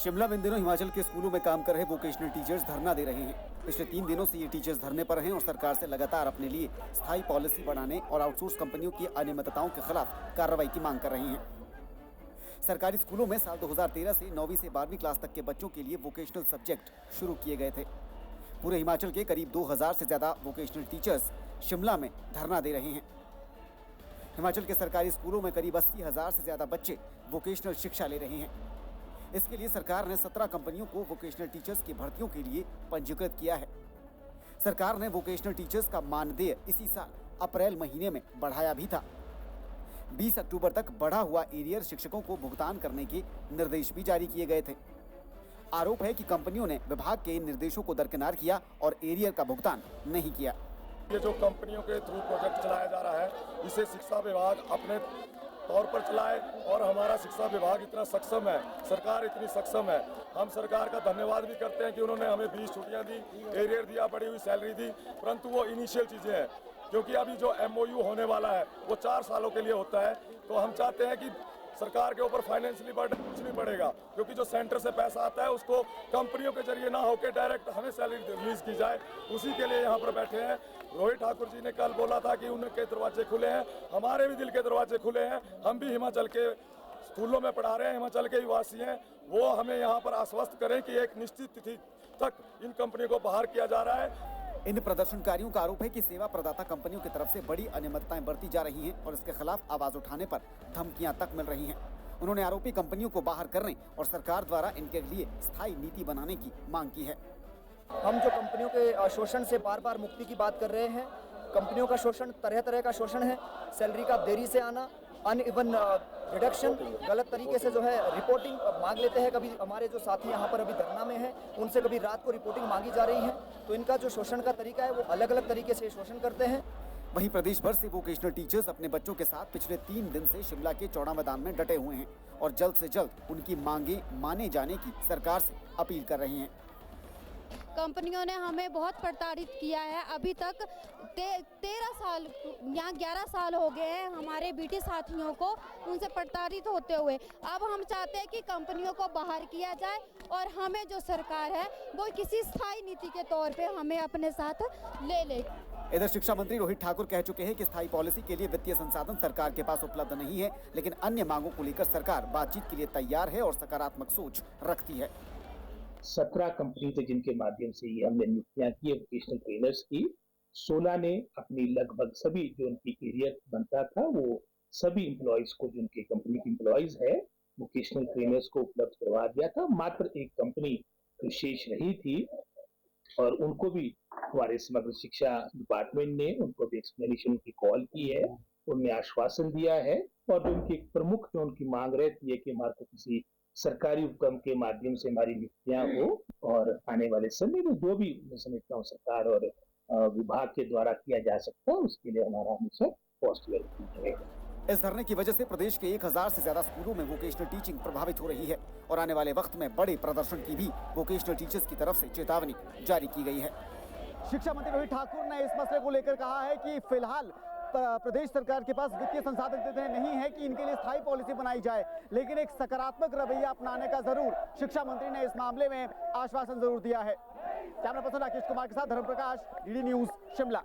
शिमला में इन दिनों हिमाचल के स्कूलों में काम कर रहे वोकेशनल टीचर्स धरना दे रहे हैं। पिछले 3 दिनों से ये टीचर्स धरने पर हैं और सरकार से लगातार अपने लिए स्थायी पॉलिसी बढ़ाने और आउटसोर्स कंपनियों की अनियमितताओं के खिलाफ कार्रवाई की मांग कर रही हैं। सरकारी स्कूलों में साल 2013 से 9वीं से 12वीं क्लास तक के बच्चों के लिए वोकेशनल सब्जेक्ट शुरू किए गए थे। पूरे हिमाचल के करीब 2000 से ज्यादा वोकेशनल टीचर्स शिमला में धरना दे रहे हैं। हिमाचल के सरकारी स्कूलों में करीब 80,000 से ज्यादा बच्चे वोकेशनल शिक्षा ले रहे हैं। इसके लिए सरकार ने 17 कंपनियों को वोकेशनल टीचर्स की भर्तियों के लिए पंजीकृत किया है। सरकार ने वोकेशनल टीचर्स का मानदेय इसी साल अप्रैल महीने में बढ़ाया भी था। 20 अक्टूबर तक बढ़ा हुआ एरियर शिक्षकों को भुगतान करने के निर्देश भी जारी किए गए थे। आरोप है कि कंपनियों ने विभाग के इन निर्देशों को दरकिनार किया और एरियर का भुगतान नहीं किया। ये जो कंपनियों के थ्रू प्रोजेक्ट चलाया जा रहा है, इसे शिक्षा विभाग अपने तौर पर चलाए और हमारा शिक्षा विभाग इतना सक्षम है, सरकार इतनी सक्षम है। हम सरकार का धन्यवाद भी करते हैं कि उन्होंने हमें 20 छुट्टियां दी, एरियर दिया, बढ़ी हुई सैलरी दी, परंतु वो इनिशियल चीज़ें हैं, क्योंकि अभी जो MOU होने वाला है वो 4 सालों के लिए होता है। तो हम चाहते हैं कि सरकार के ऊपर फाइनेंशियली बर्डन कुछ नहीं पड़ेगा, क्योंकि जो सेंटर से पैसा आता है उसको कंपनियों के जरिए ना होकर डायरेक्ट हमें सैलरी रिलीज की जाए, उसी के लिए यहाँ पर बैठे हैं। रोहित ठाकुर जी ने कल बोला था कि उनके दरवाजे खुले हैं, हमारे भी दिल के दरवाजे खुले हैं। हम भी हिमाचल के स्कूलों में पढ़ा रहे हैं, हिमाचल के निवासी हैं। वो हमें यहाँ पर आश्वस्त करें कि एक निश्चित तिथि तक इन कंपनियों को बाहर किया जा रहा है। इन प्रदर्शनकारियों का आरोप है कि सेवा प्रदाता कंपनियों की तरफ से बड़ी अनियमितताएं बरती जा रही हैं और इसके खिलाफ आवाज उठाने पर धमकियां तक मिल रही हैं। उन्होंने आरोपी कंपनियों को बाहर करने और सरकार द्वारा इनके लिए स्थायी नीति बनाने की मांग की है। हम जो कंपनियों के शोषण से बार बार मुक्ति की बात कर रहे हैं, कंपनियों का शोषण तरह तरह का शोषण है। सैलरी का देरी से आना, अनइवन रिडक्शन, गलत तरीके से जो है रिपोर्टिंग मांग लेते हैं। कभी हमारे जो साथी यहाँ पर अभी धरना में हैं, उनसे कभी रात को रिपोर्टिंग मांगी जा रही है। तो इनका जो शोषण का तरीका है वो अलग अलग तरीके से शोषण करते हैं। वहीं प्रदेश भर से वोकेशनल टीचर्स अपने बच्चों के साथ पिछले 3 दिन से शिमला के चौड़ा मैदान में डटे हुए हैं और जल्द से जल्द उनकी मांगे माने जाने की सरकार से अपील कर रहे हैं। कंपनियों ने हमें बहुत प्रताड़ित किया है। अभी तक 13 साल यहाँ 11 साल हो गए हैं हमारे बीटी साथियों को उनसे प्रताड़ित होते हुए। अब हम चाहते हैं कि कंपनियों को बाहर किया जाए और हमें जो सरकार है वो किसी स्थायी नीति के तौर पे हमें अपने साथ ले ले। इधर शिक्षा मंत्री रोहित ठाकुर कह चुके हैं कि स्थायी पॉलिसी के लिए वित्तीय संसाधन सरकार के पास उपलब्ध नहीं है, लेकिन अन्य मांगों को लेकर सरकार बातचीत के लिए तैयार है और सकारात्मक सोच रखती है। 17 कंपनी थे जिनके माध्यम से ये हमने नियुक्तियां की है वोकेशनल ट्रेनर्स की। 16 ने अपनी लगभग सभी जो उनकी एरियर बनता था वो सभी एम्प्लॉयज को, जो उनके कंपनी की एम्प्लॉयज है, वोकेशनल ट्रेनर्स को उपलब्ध करवा दिया था। मात्र एक कंपनी शेष रही थी और उनको भी हमारे समग्र शिक्षा डिपार्टमेंट ने उनको भी एक्सप्लेनेशन की कॉल की है, उनने आश्वासन दिया है और जो उनकी प्रमुख जो उनकी मांग रहती है कि हमारे को किसी सरकारी उपक्रम के माध्यम से हमारी नियुक्तियां हो और आने वाले समय में जो भी मैं समझता हूँ सरकार और विभाग के द्वारा किया जा सकता है उसके लिए हमारा हमेशा पॉजिटिव रहेगा। इस धरने की वजह से प्रदेश के 1000 से ज्यादा स्कूलों में वोकेशनल टीचिंग प्रभावित हो रही है और आने वाले वक्त में बड़े प्रदर्शन की भी वोकेशनल टीचर्स की तरफ से चेतावनी जारी की गई है। शिक्षा मंत्री रोहित ठाकुर ने इस मसले को लेकर कहा है कि फिलहाल प्रदेश सरकार के पास वित्तीय संसाधन नहीं है कि इनके लिए स्थायी पॉलिसी बनाई जाए, लेकिन एक सकारात्मक रवैया अपनाने का जरूर शिक्षा मंत्री ने इस मामले में आश्वासन जरूर दिया है। कैमरा पर्सन राकेश कुमार के साथ धर्म प्रकाश, DD न्यूज, शिमला।